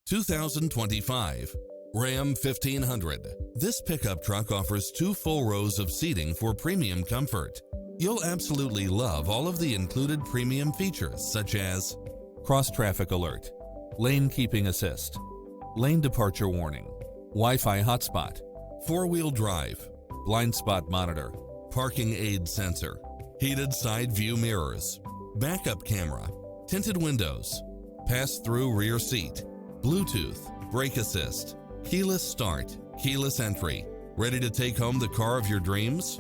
2025 Ram 1500. This pickup truck offers 2 full rows of seating for premium comfort. You'll absolutely love all of the included premium features such as cross-traffic alert, lane keeping assist, lane departure warning, Wi-Fi hotspot, 4-wheel drive, blind spot monitor, parking aid sensor, heated side view mirrors, backup camera, tinted windows, pass-through rear seat, Bluetooth, brake assist, keyless start, keyless entry. Ready to take home the car of your dreams?